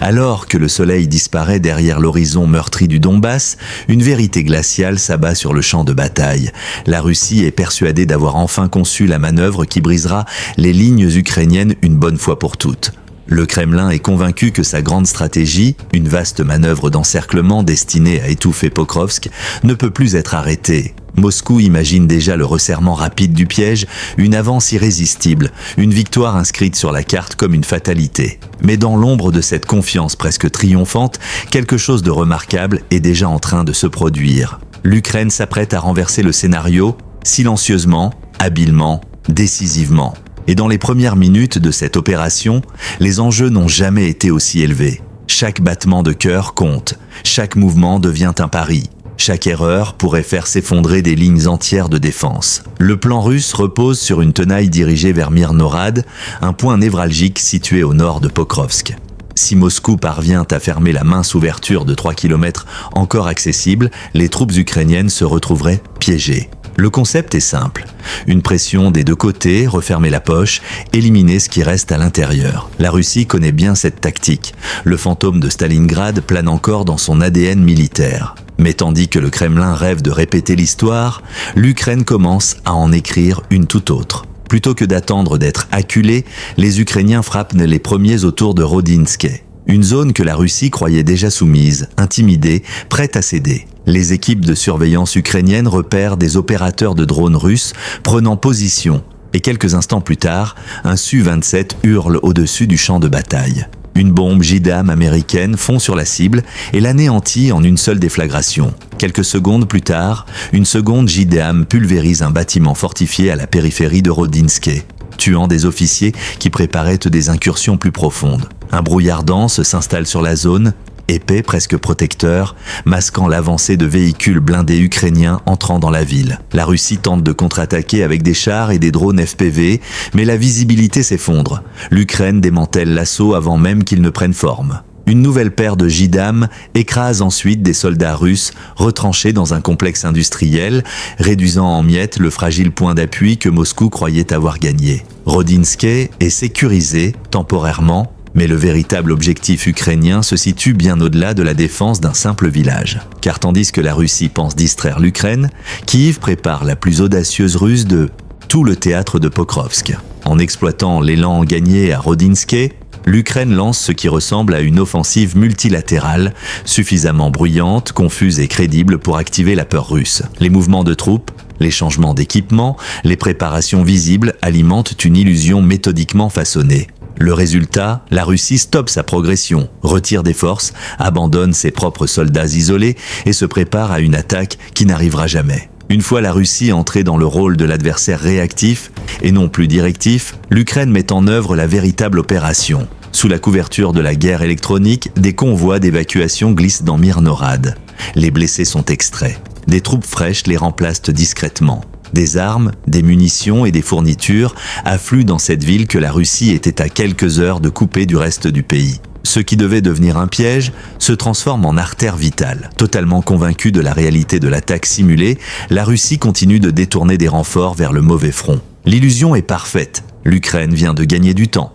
Alors que le soleil disparaît derrière l'horizon meurtri du Donbass, une vérité glaciale s'abat sur le champ de bataille. La Russie est persuadée d'avoir enfin conçu la manœuvre qui brisera les lignes ukrainiennes une bonne fois pour toutes. Le Kremlin est convaincu que sa grande stratégie, une vaste manœuvre d'encerclement destinée à étouffer Pokrovsk, ne peut plus être arrêtée. Moscou imagine déjà le resserrement rapide du piège, une avance irrésistible, une victoire inscrite sur la carte comme une fatalité. Mais dans l'ombre de cette confiance presque triomphante, quelque chose de remarquable est déjà en train de se produire. L'Ukraine s'apprête à renverser le scénario, silencieusement, habilement, décisivement. Et dans les premières minutes de cette opération, les enjeux n'ont jamais été aussi élevés. Chaque battement de cœur compte, chaque mouvement devient un pari. Chaque erreur pourrait faire s'effondrer des lignes entières de défense. Le plan russe repose sur une tenaille dirigée vers Myrnorad, un point névralgique situé au nord de Pokrovsk. Si Moscou parvient à fermer la mince ouverture de 3 km encore accessible, les troupes ukrainiennes se retrouveraient piégées. Le concept est simple. Une pression des deux côtés, refermer la poche, éliminer ce qui reste à l'intérieur. La Russie connaît bien cette tactique. Le fantôme de Stalingrad plane encore dans son ADN militaire. Mais tandis que le Kremlin rêve de répéter l'histoire, l'Ukraine commence à en écrire une toute autre. Plutôt que d'attendre d'être acculés, les Ukrainiens frappent les premiers autour de Rodinske. Une zone que la Russie croyait déjà soumise, intimidée, prête à céder. Les équipes de surveillance ukrainiennes repèrent des opérateurs de drones russes prenant position. Et quelques instants plus tard, un Su-27 hurle au-dessus du champ de bataille. Une bombe JDAM américaine fond sur la cible et l'anéantit en une seule déflagration. Quelques secondes plus tard, une seconde JDAM pulvérise un bâtiment fortifié à la périphérie de Rodinske, tuant des officiers qui préparaient des incursions plus profondes. Un brouillard dense s'installe sur la zone, épais presque protecteur, masquant l'avancée de véhicules blindés ukrainiens entrant dans la ville. La Russie tente de contre-attaquer avec des chars et des drones FPV, mais la visibilité s'effondre. L'Ukraine démantèle l'assaut avant même qu'il ne prenne forme. Une nouvelle paire de JDAM écrase ensuite des soldats russes retranchés dans un complexe industriel, réduisant en miettes le fragile point d'appui que Moscou croyait avoir gagné. Rodinske est sécurisé temporairement, mais le véritable objectif ukrainien se situe bien au-delà de la défense d'un simple village. Car tandis que la Russie pense distraire l'Ukraine, Kiev prépare la plus audacieuse ruse de tout le théâtre de Pokrovsk. En exploitant l'élan gagné à Rodinske, l'Ukraine lance ce qui ressemble à une offensive multilatérale, suffisamment bruyante, confuse et crédible pour activer la peur russe. Les mouvements de troupes, les changements d'équipement, les préparations visibles alimentent une illusion méthodiquement façonnée. Le résultat, la Russie stoppe sa progression, retire des forces, abandonne ses propres soldats isolés et se prépare à une attaque qui n'arrivera jamais. Une fois la Russie entrée dans le rôle de l'adversaire réactif et non plus directif, l'Ukraine met en œuvre la véritable opération. Sous la couverture de la guerre électronique, des convois d'évacuation glissent dans Myrnorad. Les blessés sont extraits. Des troupes fraîches les remplacent discrètement. Des armes, des munitions et des fournitures affluent dans cette ville que la Russie était à quelques heures de couper du reste du pays. Ce qui devait devenir un piège se transforme en artère vitale. Totalement convaincue de la réalité de l'attaque simulée, la Russie continue de détourner des renforts vers le mauvais front. L'illusion est parfaite. L'Ukraine vient de gagner du temps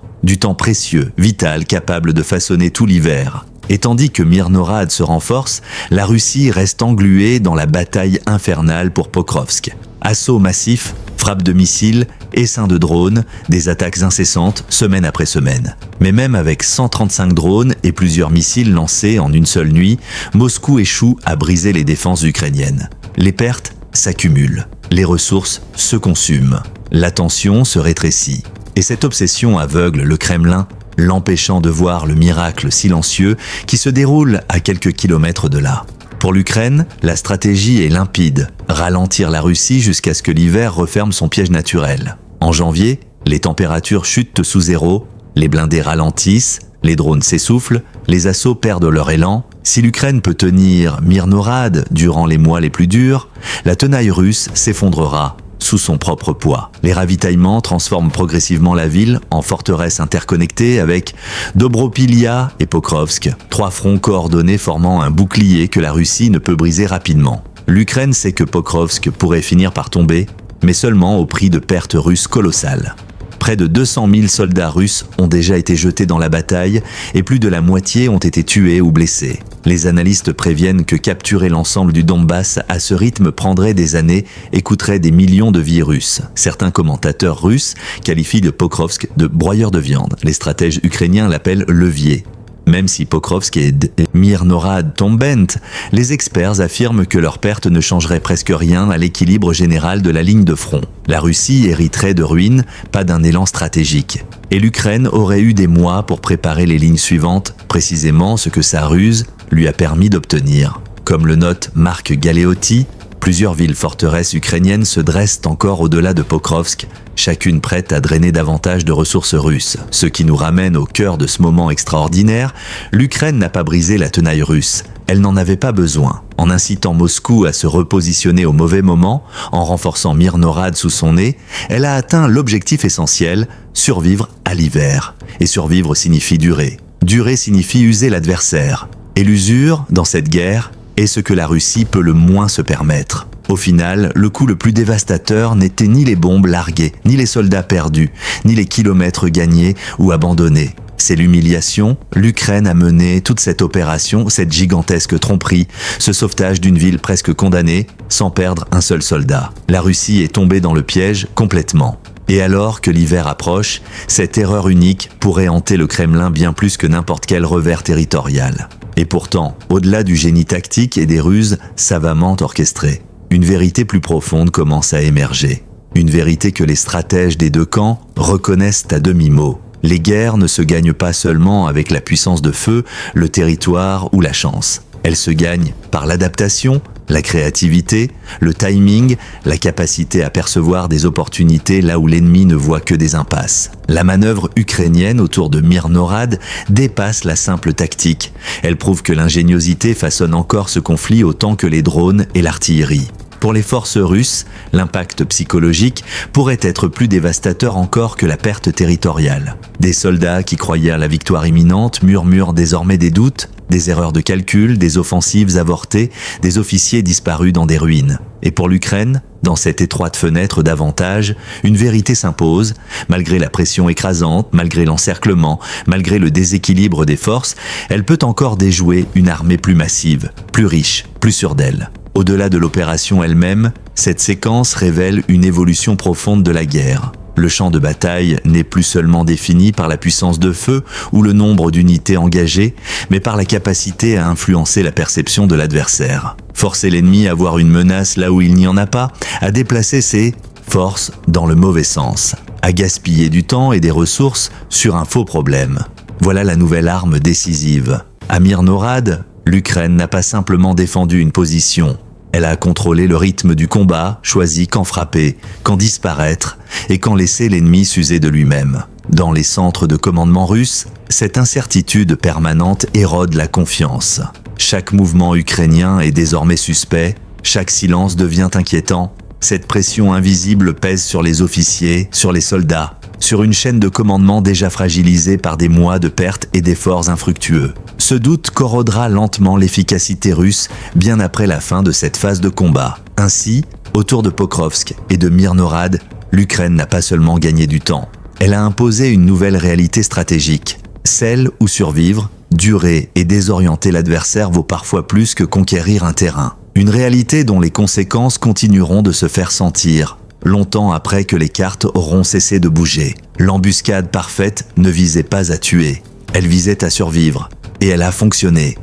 précieux, vital, capable de façonner tout l'hiver. Et tandis que Myrnorad se renforce, la Russie reste engluée dans la bataille infernale pour Pokrovsk. Assauts massifs, frappes de missiles, essaims de drones, des attaques incessantes, semaine après semaine. Mais même avec 135 drones et plusieurs missiles lancés en une seule nuit, Moscou échoue à briser les défenses ukrainiennes. Les pertes s'accumulent, les ressources se consument, la tension se rétrécit. Et cette obsession aveugle le Kremlin, l'empêchant de voir le miracle silencieux qui se déroule à quelques kilomètres de là. Pour l'Ukraine, la stratégie est limpide, ralentir la Russie jusqu'à ce que l'hiver referme son piège naturel. En janvier, les températures chutent sous zéro, les blindés ralentissent, les drones s'essoufflent, les assauts perdent leur élan. Si l'Ukraine peut tenir Myrnorad durant les mois les plus durs, la tenaille russe s'effondrera sous son propre poids. Les ravitaillements transforment progressivement la ville en forteresse interconnectée avec Dobropilia et Pokrovsk, 3 fronts coordonnés formant un bouclier que la Russie ne peut briser rapidement. L'Ukraine sait que Pokrovsk pourrait finir par tomber, mais seulement au prix de pertes russes colossales. Près de 200 000 soldats russes ont déjà été jetés dans la bataille et plus de la moitié ont été tués ou blessés. Les analystes préviennent que capturer l'ensemble du Donbass à ce rythme prendrait des années et coûterait des millions de vies russes. Certains commentateurs russes qualifient de Pokrovsk de broyeur de viande. Les stratèges ukrainiens l'appellent levier. Même si Pokrovsk et Mirnorad tombent, les experts affirment que leur perte ne changerait presque rien à l'équilibre général de la ligne de front. La Russie hériterait de ruines, pas d'un élan stratégique. Et l'Ukraine aurait eu des mois pour préparer les lignes suivantes, précisément ce que sa ruse lui a permis d'obtenir. Comme le note Marc Galeotti, plusieurs villes-forteresses ukrainiennes se dressent encore au-delà de Pokrovsk, chacune prête à drainer davantage de ressources russes. Ce qui nous ramène au cœur de ce moment extraordinaire, l'Ukraine n'a pas brisé la tenaille russe. Elle n'en avait pas besoin. En incitant Moscou à se repositionner au mauvais moment, en renforçant Mirnorad sous son nez, elle a atteint l'objectif essentiel, survivre à l'hiver. Et survivre signifie durer. Durer signifie user l'adversaire. Et l'usure, dans cette guerre, est ce que la Russie peut le moins se permettre. Au final, le coup le plus dévastateur n'était ni les bombes larguées, ni les soldats perdus, ni les kilomètres gagnés ou abandonnés. C'est l'humiliation. L'Ukraine a mené toute cette opération, cette gigantesque tromperie, ce sauvetage d'une ville presque condamnée, sans perdre un seul soldat. La Russie est tombée dans le piège complètement. Et alors que l'hiver approche, cette erreur unique pourrait hanter le Kremlin bien plus que n'importe quel revers territorial. Et pourtant, au-delà du génie tactique et des ruses savamment orchestrées, une vérité plus profonde commence à émerger. Une vérité que les stratèges des deux camps reconnaissent à demi-mot. Les guerres ne se gagnent pas seulement avec la puissance de feu, le territoire ou la chance. Elles se gagnent par l'adaptation, la créativité, le timing, la capacité à percevoir des opportunités là où l'ennemi ne voit que des impasses. La manœuvre ukrainienne autour de Mirnorad dépasse la simple tactique. Elle prouve que l'ingéniosité façonne encore ce conflit autant que les drones et l'artillerie. Pour les forces russes, l'impact psychologique pourrait être plus dévastateur encore que la perte territoriale. Des soldats qui croyaient à la victoire imminente murmurent désormais des doutes, des erreurs de calcul, des offensives avortées, des officiers disparus dans des ruines. Et pour l'Ukraine, dans cette étroite fenêtre d'avantage, une vérité s'impose. Malgré la pression écrasante, malgré l'encerclement, malgré le déséquilibre des forces, elle peut encore déjouer une armée plus massive, plus riche, plus sûre d'elle. Au-delà de l'opération elle-même, cette séquence révèle une évolution profonde de la guerre. Le champ de bataille n'est plus seulement défini par la puissance de feu ou le nombre d'unités engagées, mais par la capacité à influencer la perception de l'adversaire. Forcer l'ennemi à voir une menace là où il n'y en a pas, à déplacer ses forces dans le mauvais sens, à gaspiller du temps et des ressources sur un faux problème. Voilà la nouvelle arme décisive. À Mirnorad, l'Ukraine n'a pas simplement défendu une position. Elle a contrôlé le rythme du combat, choisi quand frapper, quand disparaître et quand laisser l'ennemi s'user de lui-même. Dans les centres de commandement russes, cette incertitude permanente érode la confiance. Chaque mouvement ukrainien est désormais suspect, chaque silence devient inquiétant. Cette pression invisible pèse sur les officiers, sur les soldats, sur une chaîne de commandement déjà fragilisée par des mois de pertes et d'efforts infructueux. Ce doute corrodera lentement l'efficacité russe bien après la fin de cette phase de combat. Ainsi, autour de Pokrovsk et de Mirnorad, l'Ukraine n'a pas seulement gagné du temps. Elle a imposé une nouvelle réalité stratégique, celle où survivre, durer et désorienter l'adversaire vaut parfois plus que conquérir un terrain. Une réalité dont les conséquences continueront de se faire sentir, longtemps après que les cartes auront cessé de bouger. L'embuscade parfaite ne visait pas à tuer, elle visait à survivre. Et elle a fonctionné.